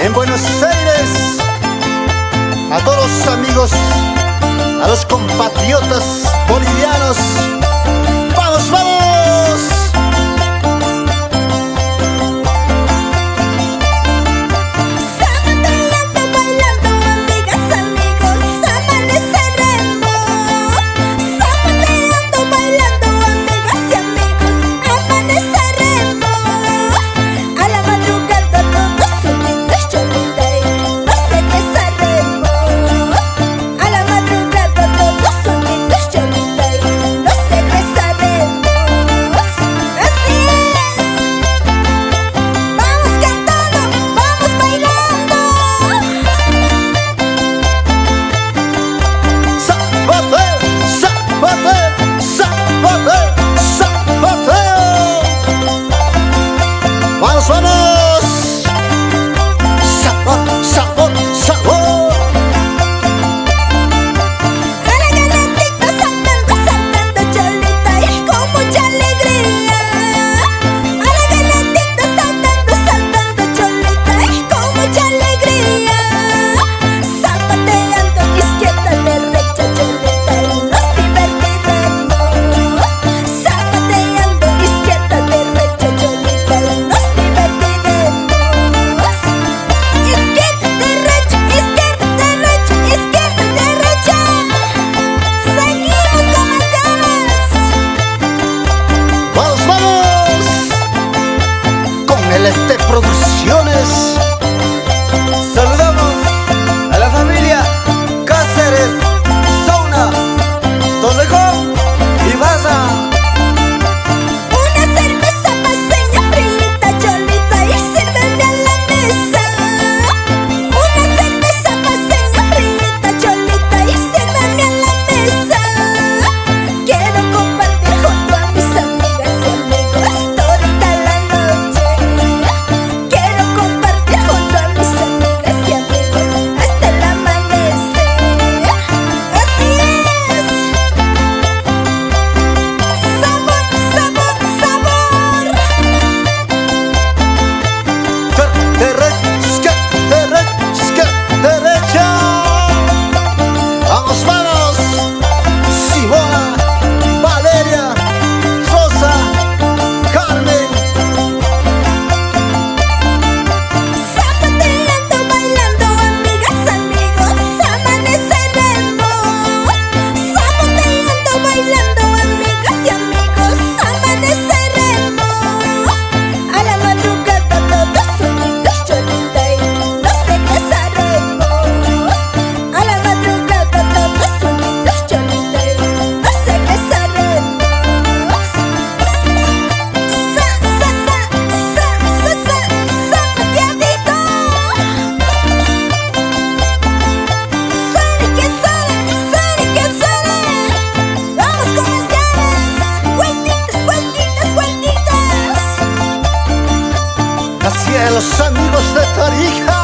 en Buenos Aires, a todos los amigos, a los compatriotas bolivianos. ¡Vamos, vamos! ¡Vamos! ¡Sabor, sabor, sabor! A la ganadita saltando, saltando cholita y con mucha alegría. A la ganadita saltando, saltando cholita y con mucha alegría. Zapateando izquierda, derecha, cholita y nos divertiremos. Zapateando izquierda, derecha, cholita y nos LT Producciones. Saludamos a la familia Cáceres, Sauna, Torrejón y Baza. Una cerveza paseña frita, cholita y sírveme a la mesa. Una cerveza paseña frita, cholita y sírveme a la mesa. Quiero compartir junto a mis amigas y amigos toda la noche. Quiero compartir junto a mis amigas y amigos hasta el amanecer. Así es. Sabor, sabor, sabor. Derecha, derecha, derecha. ¡Vamos, vamos! Simona, Valeria, Rosa, Carmen. Zapateando, bailando, amigas, amigos, amaneceremos. Zapateando, bailando, amigas y amigos, amaneceremos. A la madrugada todos solitos, cholita y nos regresaremos. A la madrugada todos solitos, cholita y nos regresaremos. Zapateadito. Suene que suene, suene que suene. Vamos con las ganas. Vueltitas, vueltitas, vueltitas. Hacia los amigos de Tarija.